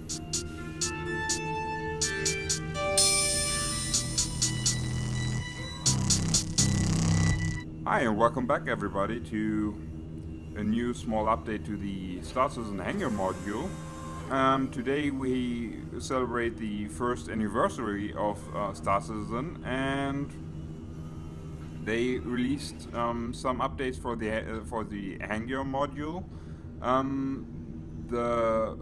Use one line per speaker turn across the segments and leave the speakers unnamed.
Hi and welcome back everybody to a new small update to the StarCitizen hangar module. Today we celebrate the first anniversary of StarCitizen, and they released some updates for the hangar module. The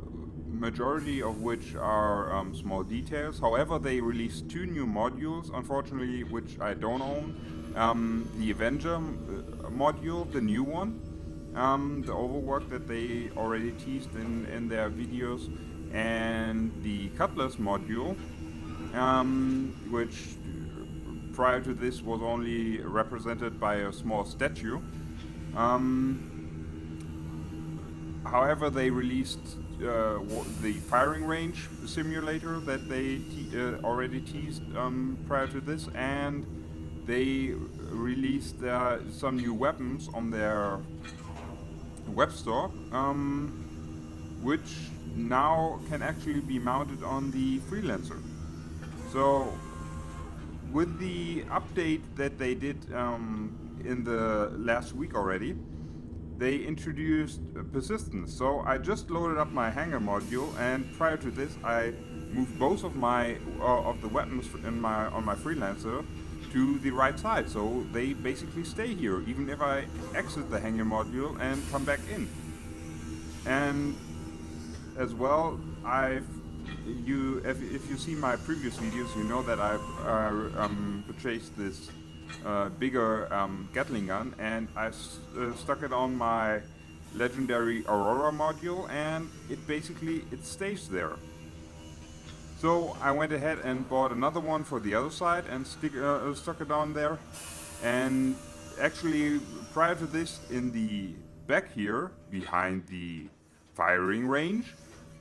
majority of which are small details. However, they released two new modules, unfortunately, which I don't own. The Avenger module, the new one, the overwork that they already teased in their videos, and the Cutlass module, which prior to this was only represented by a small statue. However, they released the firing range simulator that they already teased prior to this, and they released some new weapons on their web store, which now can actually be mounted on the Freelancer. So, with the update that they did in the last week already, they introduced persistence. So I just loaded up my hangar module, and prior to this I moved both of my of the weapons on my Freelancer to the right side, so they basically stay here even if I exit the hangar module and come back in. And as well, if you see my previous videos, you know that I've purchased this bigger Gatling gun, and I stuck it on my legendary Aurora module, and it stays there. So I went ahead and bought another one for the other side and stuck it on there. And actually, prior to this, in the back here, behind the firing range,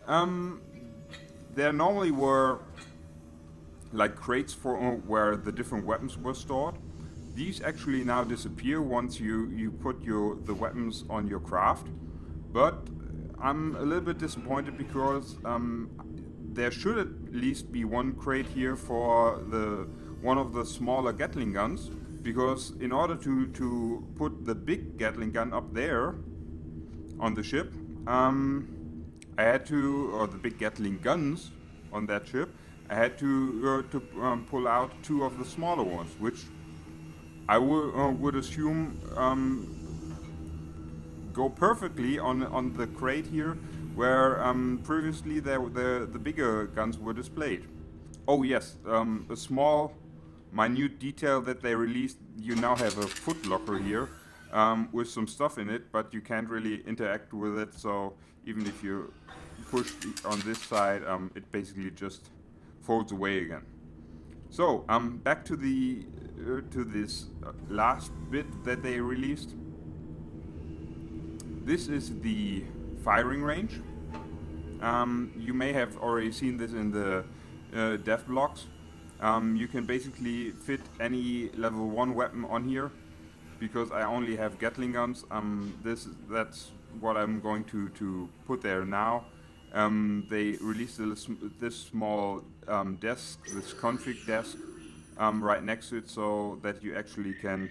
there normally were like crates for where the different weapons were stored. These actually now disappear once you put the weapons on your craft. But I'm a little bit disappointed because there should at least be one crate here for one of the smaller Gatling guns, because in order to put the big Gatling gun up there on the ship, I had to, or the big Gatling guns on that ship, I had to pull out two of the smaller ones, which I would assume go perfectly on the crate here, where previously the bigger guns were displayed. Oh yes, a small, minute detail that they released, you now have a foot locker here with some stuff in it, but you can't really interact with it, so even if you push on this side, it basically just folds away again. So back to this last bit that they released. This is the firing range. You may have already seen this in the dev blocks. You can basically fit any level 1 weapon on here, because I only have Gatling guns. That's what I'm going to put there now. They released this small desk, this config desk, right next to it, so that you actually can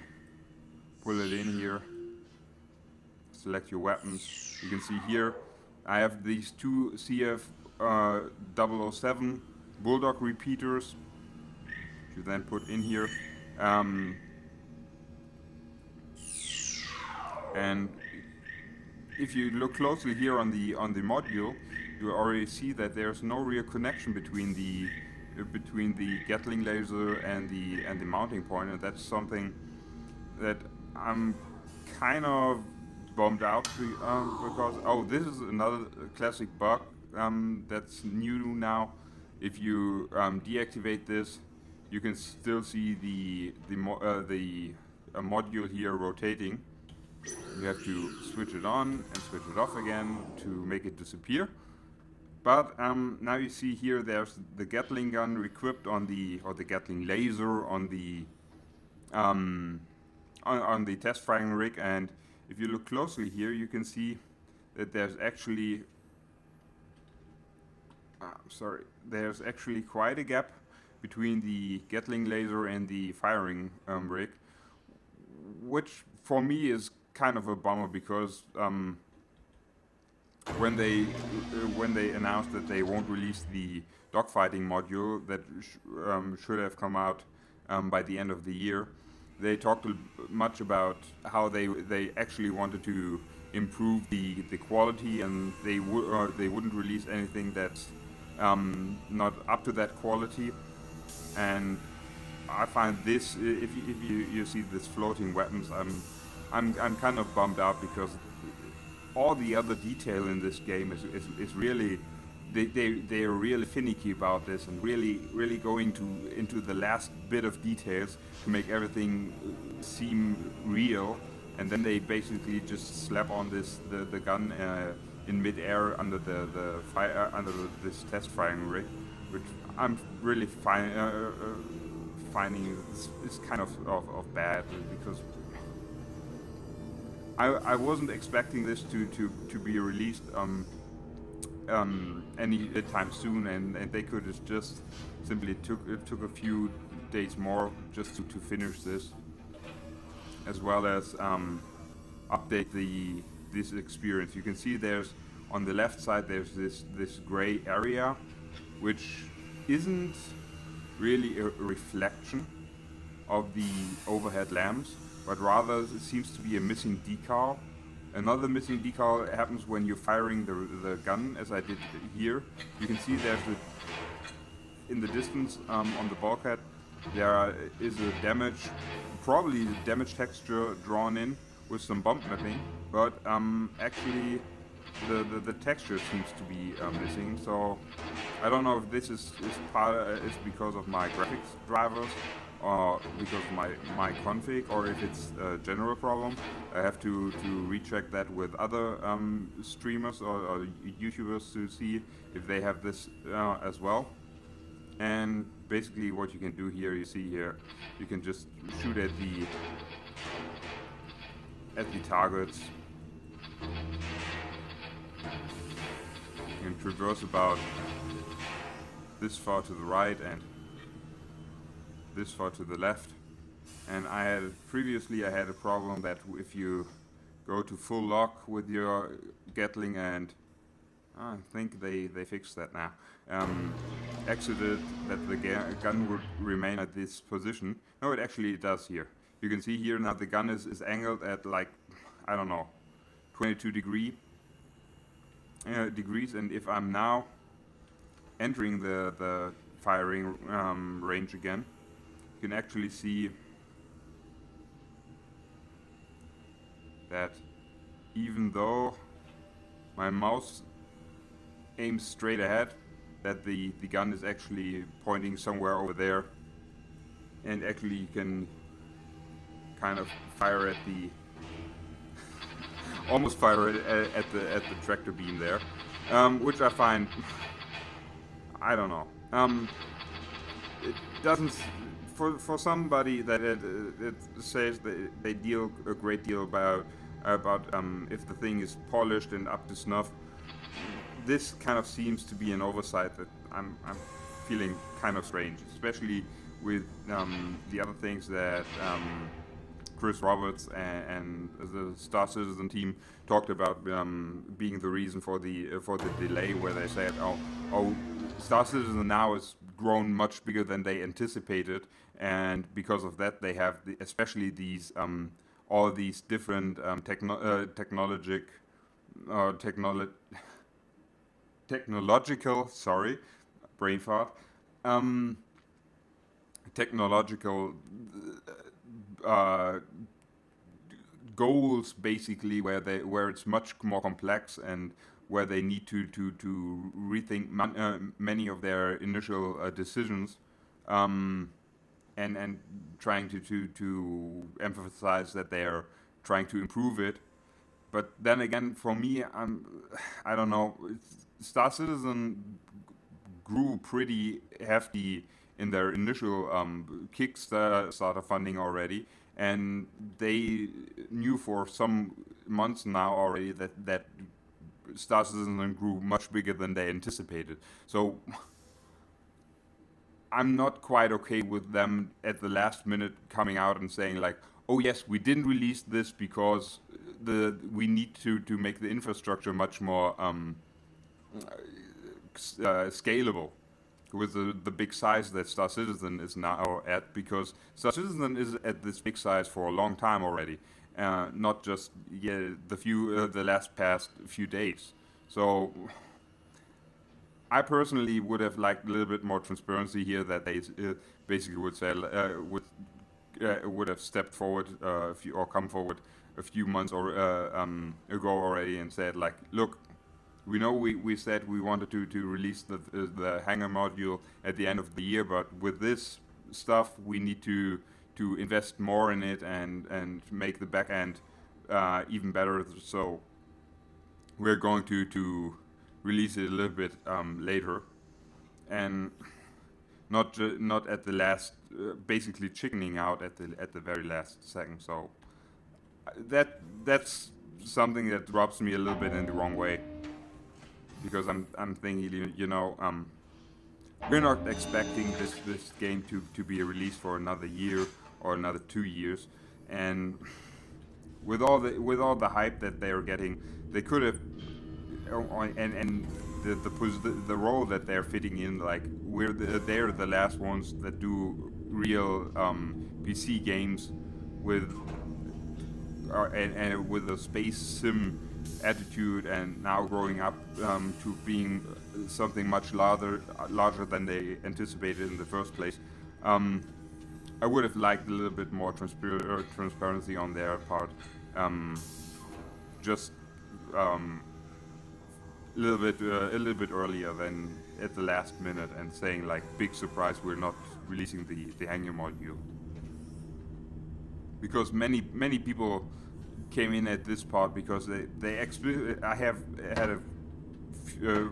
pull it in here, select your weapons. You can see here I have these two CF 007 Bulldog repeaters, which you then put in here. And if you look closely here on the module, you already see that there's no real connection between the Gatling laser and the mounting point, and that's something that I'm kind of bummed out because this is another classic bug that's new now. If you deactivate this, you can still see the module here rotating. You have to switch it on and switch it off again to make it disappear. But now you see here there's the Gatling gun equipped on or the Gatling laser on the test firing rig, and if you look closely here, you can see that there's actually sorry, there's actually quite a gap between the Gatling laser and the firing rig, which for me is kind of a bummer because when they announced that they won't release the dogfighting module that should have come out by the end of the year, they talked much about how they actually wanted to improve the quality, and they wouldn't release anything that's not up to that quality. And I find this, if you see this floating weapons, I'm kind of bummed out because all the other detail in this game is really they are really finicky about this and really going into the last bit of details to make everything seem real, and then they basically just slap on the gun in midair under the fire under this test firing rig, which I'm really finding is kind of bad because I wasn't expecting this to be released any time soon, and they could have just simply took a few days more just to finish this, as well as update this experience. You can see there's on the left side there's this gray area, which isn't really a reflection of the overhead lamps, but rather it seems to be a missing decal. Another missing decal happens when you're firing the gun, as I did here. You can see there's in the distance on the bulkhead there is a damage, probably the damage texture drawn in with some bump mapping, but actually the texture seems to be missing. So I don't know if this is because of my graphics drivers or because of my config, or if it's a general problem. I have to recheck that with other streamers or YouTubers to see if they have this as well. And basically what you can do here, you see here, you can just shoot at the targets and traverse about this far to the right and this far to the left. And previously I had a problem that if you go to full lock with your Gatling, and I think they fixed that now, exited, that the gun would remain at this position. No, it actually does here. You can see here now the gun is angled at, like, I don't know, 22 degrees, and if I'm now entering the firing range again, you can actually see that even though my mouse aims straight ahead, that the gun is actually pointing somewhere over there, and actually you can kind of fire at the almost fire at the tractor beam there, which I find, I don't know, it doesn't, for somebody that it says that they deal a great deal about if the thing is polished and up to snuff. This kind of seems to be an oversight that I'm feeling kind of strange, especially with the other things that Chris Roberts and the StarCitizen team talked about being the reason for the delay, where they said, oh, StarCitizen now has grown much bigger than they anticipated, and because of that they have especially these all these different technological, sorry, brain fart, technological goals, basically, where it's much more complex and where they need to rethink many of their initial decisions, and trying to emphasize that they are trying to improve it. But then again, for me, I don't know. StarCitizen grew pretty hefty in their initial Kickstarter funding already, and they knew for some months now already that StarCitizen grew much bigger than they anticipated. So I'm not quite okay with them at the last minute coming out and saying like, oh yes, we didn't release this because we need to make the infrastructure much more scalable with the big size that StarCitizen is now at, because StarCitizen is at this big size for a long time already, not just the last past few days. So I personally would have liked a little bit more transparency here, that they basically would say would have stepped forward or come forward a few months ago already and said like, look, we know we said we wanted to release the hangar module at the end of the year, but with this stuff we need to invest more in it and make the back end even better. So we're going to release it a little bit later, and not at the last, basically chickening out at the very last second. So that's something that rubs me a little bit in the wrong way, because I'm thinking, we're not expecting this game to be released for another year or another 2 years, and with all the hype that they are getting, they could have, and the role that they're fitting in, like they're the last ones that do real PC games with and with a space sim attitude, and now growing up to being something much larger than they anticipated in the first place. I would have liked a little bit more transparency on their part. Just a little bit earlier than at the last minute and saying like, big surprise, we're not releasing the hangar module. Because many people came in at this part because I have had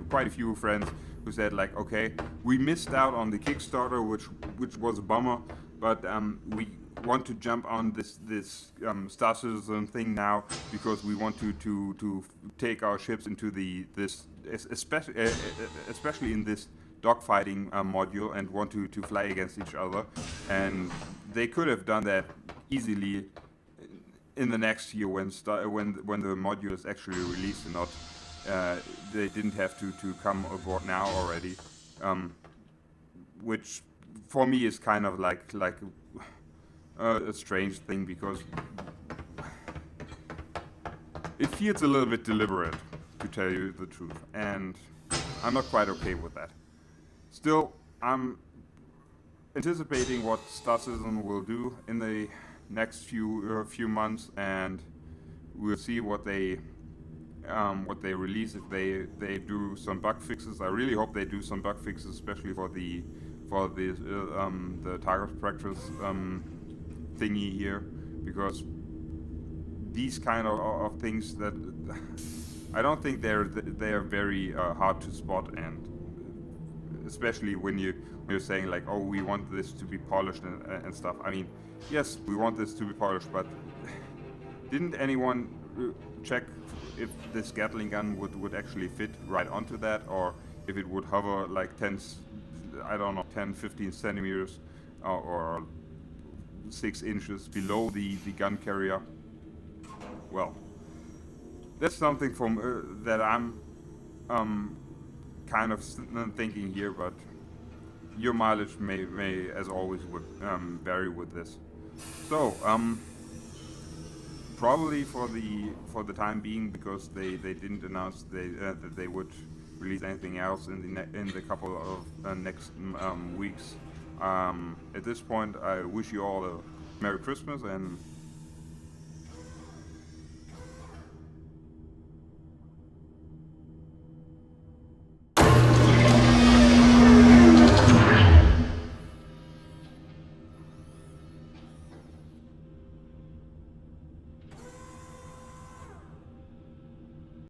quite a few friends who said like, okay, we missed out on the Kickstarter, which was a bummer, but we want to jump on this StarCitizen thing now because we want to take our ships into especially in this dogfighting module, and want to fly against each other. And they could have done that easily in the next year when the module is actually released, and not they didn't have to come aboard now already, which for me is kind of like a strange thing, because it feels a little bit deliberate, to tell you the truth, and I'm not quite okay with that. Still, I'm anticipating what StarCitizen will do in the next few months, and we'll see what they release. If they do some bug fixes, I really hope they do some bug fixes, especially for the target practice thingy here, because these kind of things that I don't think they are very hard to spot, and especially when you're saying like, oh, we want this to be polished and stuff. I mean, yes, we want this to be polished, but didn't anyone check if this Gatling gun would actually fit right onto that, or if it would hover like 10, 15 centimeters or 6 inches below the gun carrier? Well, that's something that I'm kind of thinking here, but your mileage may as always would vary with this. So probably for the time being, because they didn't announce that they would release anything else in the couple of next weeks. At this point, I wish you all a Merry Christmas, and